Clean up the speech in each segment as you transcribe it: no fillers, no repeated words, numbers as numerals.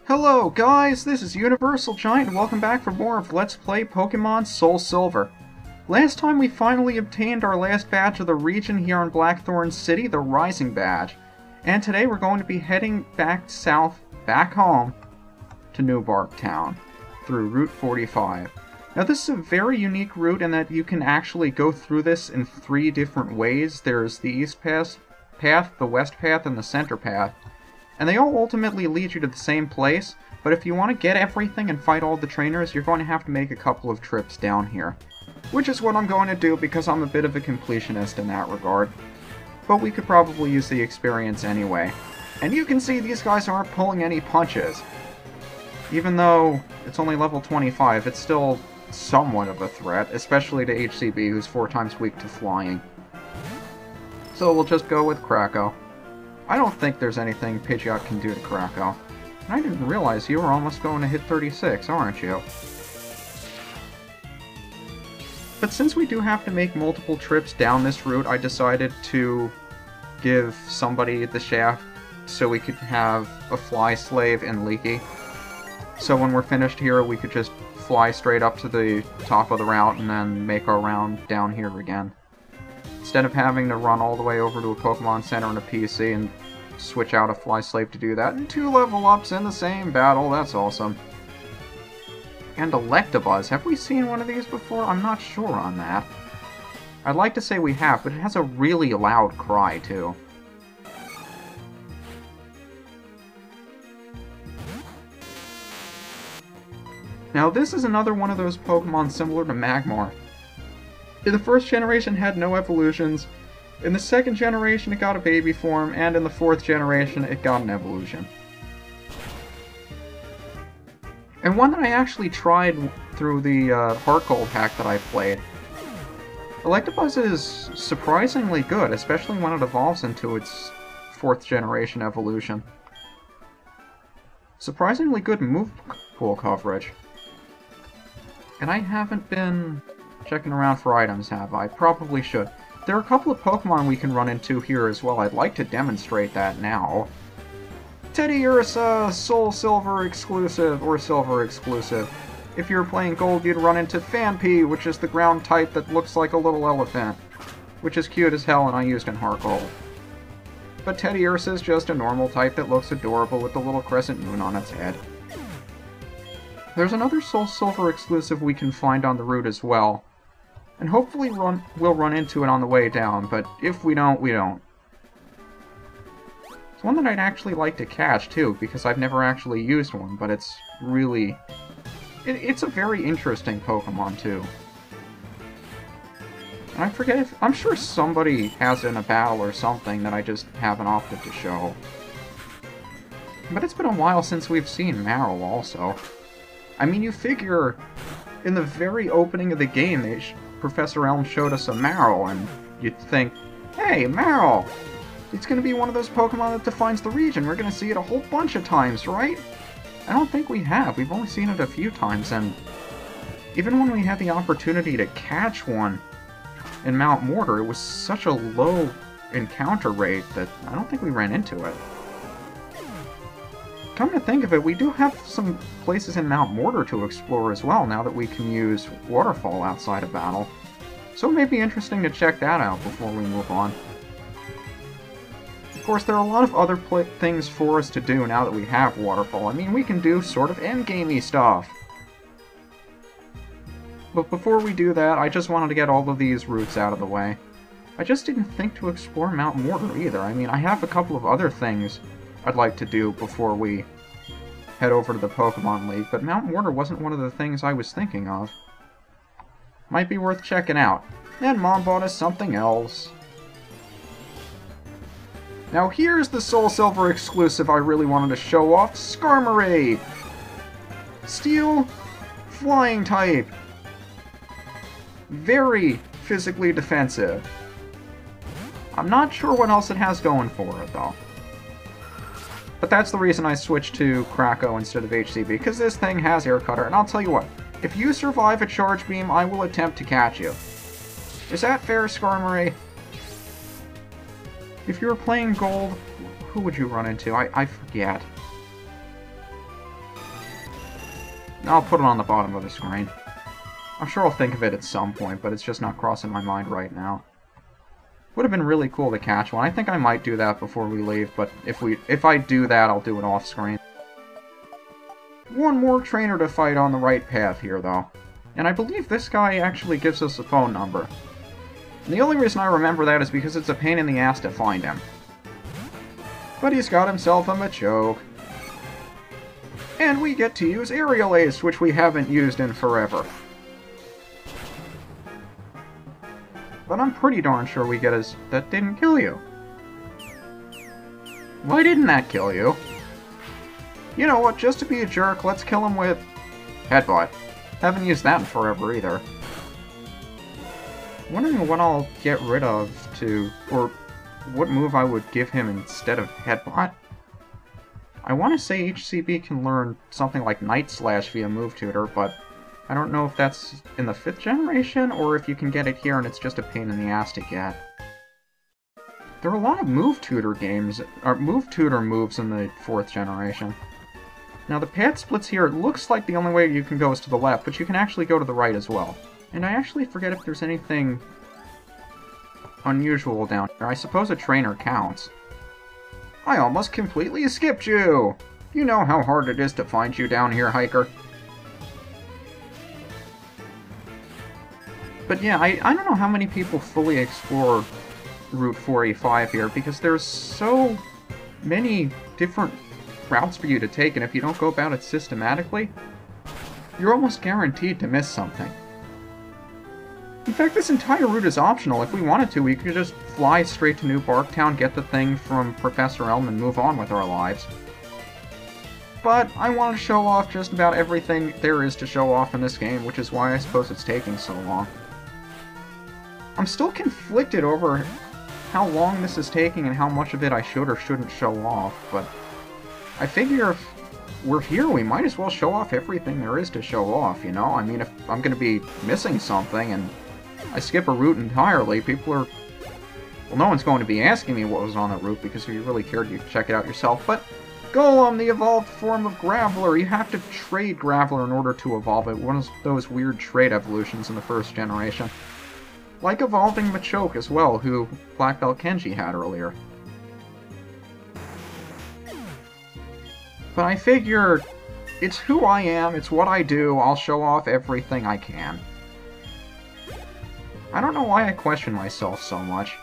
Hello guys, this is UniversalGiant and welcome back for more of Let's Play Pokémon SoulSilver. Last time we finally obtained our last badge of the region here in Blackthorn City, the Rising Badge. And today we're going to be heading back south, back home, to New Bark Town, through Route 45. Now this is a very unique route in that you can actually go through this in 3 different ways. There's the East path, the West path, and the Center path. And they all ultimately lead you to the same place, but if you want to get everything and fight all the trainers, you're going to have to make a couple of trips down here. Which is what I'm going to do because I'm a bit of a completionist in that regard. But we could probably use the experience anyway. And you can see these guys aren't pulling any punches. Even though it's only level 25, it's still somewhat of a threat, especially to HCB, who's 4 times weak to flying. So we'll just go with Krakow. I don't think there's anything Pidgeot can do to Krakow. And I didn't realize you were almost going to hit 36, aren't you? But since we do have to make multiple trips down this route, I decided to give somebody the shaft so we could have a fly slave in Leaky. So when we're finished here, we could just fly straight up to the top of the route and then make our round down here again. Instead of having to run all the way over to a Pokemon Center and a PC and switch out a Fly Slave to do that, and 2 level ups in the same battle, that's awesome. And Electabuzz, have we seen one of these before? I'm not sure on that. I'd like to say we have, but it has a really loud cry, too. Now this is another one of those Pokemon similar to Magmar. In the first generation it had no evolutions, in the second generation it got a baby form, and in the 4th generation it got an evolution. And one that I actually tried through the Heart Gold hack that I played. Electabuzz is surprisingly good, especially when it evolves into its 4th generation evolution. Surprisingly good move pool coverage. And I haven't been checking around for items, have I? Probably should. There are a couple of Pokemon we can run into here as well. I'd like to demonstrate that now. Teddiursa, SoulSilver exclusive, or Silver exclusive. If you were playing Gold, you'd run into Phanpy, which is the ground type that looks like a little elephant. Which is cute as hell and I used in Heart Gold. But Teddiursa is just a normal type that looks adorable with the little crescent moon on its head. There's another SoulSilver exclusive we can find on the route as well. And hopefully we'll run into it on the way down, but if we don't, we don't. It's one that I'd actually like to catch, too, because I've never actually used one, but it's really... It's a very interesting Pokemon, too. And I forget if... I'm sure somebody has it in a battle or something that I just haven't opted to show. But it's been a while since we've seen Marill, also. I mean, you figure, in the very opening of the game, Professor Elm showed us a Marill, and you'd think, hey, Marill! It's going to be one of those Pokemon that defines the region. We're going to see it a whole bunch of times, right? I don't think we have. We've only seen it a few times, and even when we had the opportunity to catch one in Mount Mortar, it was such a low encounter rate that I don't think we ran into it. Come to think of it, we do have some places in Mount Mortar to explore as well, now that we can use Waterfall outside of battle. So it may be interesting to check that out before we move on. Of course, there are a lot of other things for us to do now that we have Waterfall. I mean, we can do sort of endgamey stuff. But before we do that, I just wanted to get all of these routes out of the way. I just didn't think to explore Mount Mortar either. I mean, I have a couple of other things I'd like to do before we head over to the Pokemon League, but Mount Mortar wasn't one of the things I was thinking of. Might be worth checking out. And Mom bought us something else. Now here's the SoulSilver exclusive I really wanted to show off, Skarmory! Steel, Flying type. Very physically defensive. I'm not sure what else it has going for it, though. But that's the reason I switched to Krakow instead of HCB, because this thing has Air Cutter, and I'll tell you what, if you survive a Charge Beam, I will attempt to catch you. Is that fair, Skarmory? If you were playing Gold, who would you run into? I forget. I'll put it on the bottom of the screen. I'm sure I'll think of it at some point, but it's just not crossing my mind right now. Would have been really cool to catch one. I think I might do that before we leave, but if I do that, I'll do it off screen. One more trainer to fight on the right path here, though. And I believe this guy actually gives us a phone number. And the only reason I remember that is because it's a pain in the ass to find him. But he's got himself a Machoke. And we get to use Aerial Ace, which we haven't used in forever. But I'm pretty darn sure we get his... That didn't kill you. Why didn't that kill you? You know what, just to be a jerk, let's kill him with... Headbutt. Haven't used that in forever either. Wondering what I'll get rid of to... Or what move I would give him instead of Headbutt. I want to say HCB can learn something like Night Slash via Move Tutor, but I don't know if that's in the 5th generation, or if you can get it here and it's just a pain in the ass to get. There are a lot of Move Tutor games, or Move Tutor moves in the 4th generation. Now the path splits here, it looks like the only way you can go is to the left, but you can actually go to the right as well. And I actually forget if there's anything unusual down here. I suppose a trainer counts. I almost completely skipped you! You know how hard it is to find you down here, hiker. But yeah, I don't know how many people fully explore Route 485 here, because there's so many different routes for you to take, and if you don't go about it systematically, you're almost guaranteed to miss something. In fact, this entire route is optional. If we wanted to, we could just fly straight to New Barktown, get the thing from Professor Elm, and move on with our lives. But I want to show off just about everything there is to show off in this game, which is why I suppose it's taking so long. I'm still conflicted over how long this is taking and how much of it I should or shouldn't show off, but I figure if we're here, we might as well show off everything there is to show off, you know? I mean, if I'm going to be missing something and I skip a route entirely, people are... Well, no one's going to be asking me what was on the route, because if you really cared, you could check it out yourself, but Golem, the evolved form of Graveler. You have to trade Graveler in order to evolve it, one of those weird trade evolutions in the 1st generation. Like evolving Machoke as well, who Black Belt Kenji had earlier. But I figure, it's who I am, it's what I do, I'll show off everything I can. I don't know why I question myself so much.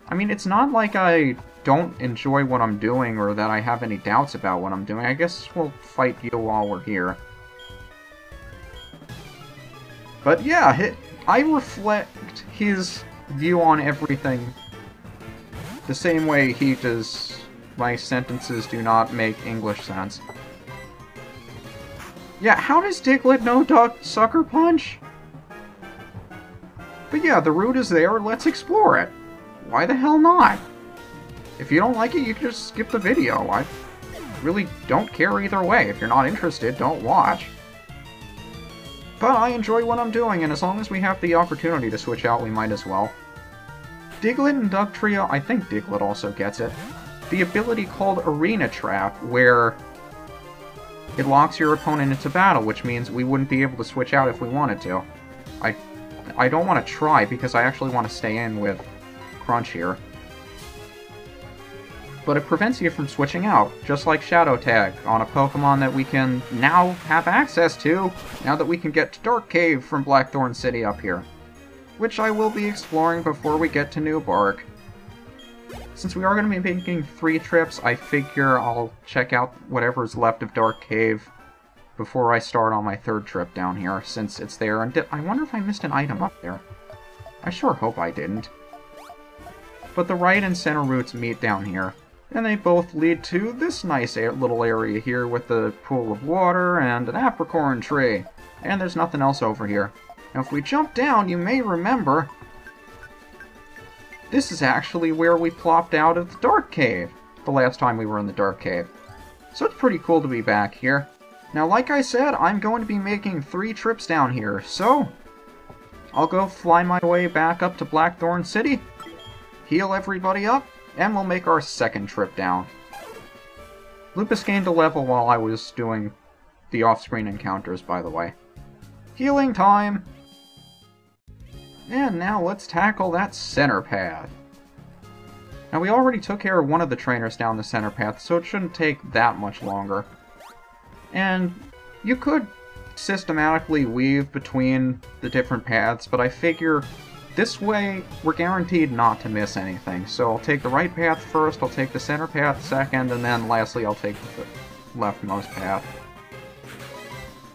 I mean, it's not like I don't enjoy what I'm doing or that I have any doubts about what I'm doing. I guess we'll fight you while we're here. But yeah, I reflect his view on everything the same way he does. My sentences do not make English sense. Yeah, how does Diglett know Sucker Punch? But yeah, the route is there, let's explore it. Why the hell not? If you don't like it, you can just skip the video. I really don't care either way. If you're not interested, don't watch. But I enjoy what I'm doing, and as long as we have the opportunity to switch out, we might as well. Diglett and Dugtrio, I think Diglett also gets it, the ability called Arena Trap, where it locks your opponent into battle, which means we wouldn't be able to switch out if we wanted to. I don't want to try, because I actually want to stay in with Crunch here. But it prevents you from switching out, just like Shadow Tag on a Pokemon that we can now have access to, now that we can get to Dark Cave from Blackthorn City up here, which I will be exploring before we get to New Bark. Since we are going to be making 3 trips, I figure I'll check out whatever's left of Dark Cave before I start on my 3rd trip down here, since it's there, and I wonder if I missed an item up there. I sure hope I didn't. But the right and center routes meet down here, and they both lead to this nice little area here with the pool of water and an apricorn tree. And there's nothing else over here. Now if we jump down, you may remember, this is actually where we plopped out of the Dark Cave the last time we were in the Dark Cave. So it's pretty cool to be back here. Now like I said, I'm going to be making 3 trips down here, so I'll go fly my way back up to Blackthorn City, heal everybody up, and we'll make our 2nd trip down. Lupus gained a level while I was doing the off-screen encounters, by the way. Healing time! And now let's tackle that center path. Now we already took care of one of the trainers down the center path, so it shouldn't take that much longer. And you could systematically weave between the different paths, but I figure this way we're guaranteed not to miss anything. So I'll take the right path first, I'll take the center path second, and then lastly I'll take the leftmost path.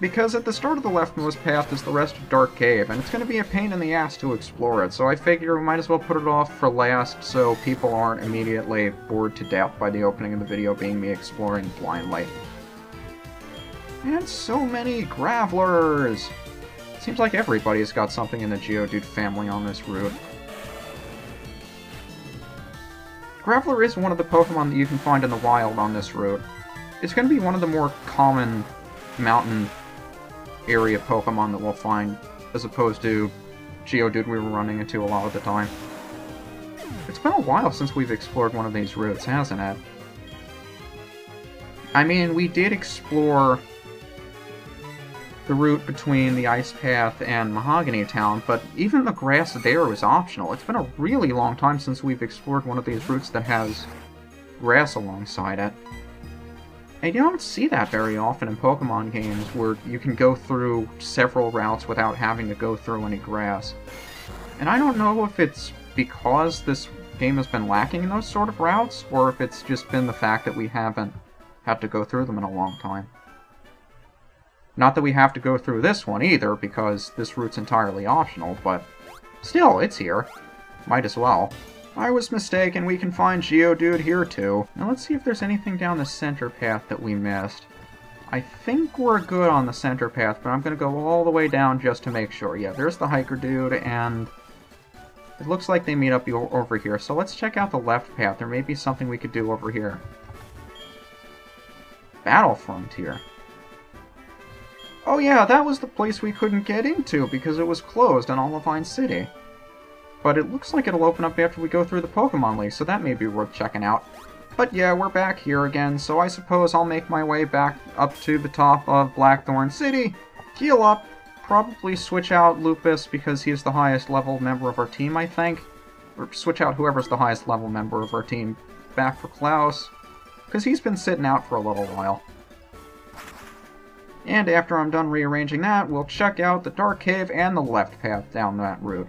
Because at the start of the leftmost path is the rest of Dark Cave, and it's going to be a pain in the ass to explore it, so I figure we might as well put it off for last so people aren't immediately bored to death by the opening of the video being me exploring blindly. And so many Gravelers! Seems like everybody's got something in the Geodude family on this route. Graveler is one of the Pokemon that you can find in the wild on this route. It's going to be one of the more common mountain area Pokemon that we'll find, as opposed to Geodude we were running into a lot of the time. It's been a while since we've explored one of these routes, hasn't it? I mean, we did explore the route between the Ice Path and Mahogany Town, but even the grass there was optional. It's been a really long time since we've explored one of these routes that has grass alongside it. And you don't see that very often in Pokemon games, where you can go through several routes without having to go through any grass. And I don't know if it's because this game has been lacking in those sort of routes, or if it's just been the fact that we haven't had to go through them in a long time. Not that we have to go through this one either, because this route's entirely optional, but still, it's here. Might as well. I was mistaken, we can find Geodude here too. Now let's see if there's anything down the center path that we missed. I think we're good on the center path, but I'm going to go all the way down just to make sure. Yeah, there's the Hiker Dude, and it looks like they meet up over here. So let's check out the left path. There may be something we could do over here. Battle Frontier. Oh yeah, that was the place we couldn't get into because it was closed in Olivine City. But it looks like it'll open up after we go through the Pokemon League, so that may be worth checking out. But yeah, we're back here again, so I suppose I'll make my way back up to the top of Blackthorn City, heal up, probably switch out Lupus because he's the highest level member of our team, I think. Or switch out whoever's the highest level member of our team back for Klaus, because he's been sitting out for a little while. And after I'm done rearranging that, we'll check out the Dark Cave and the left path down that route.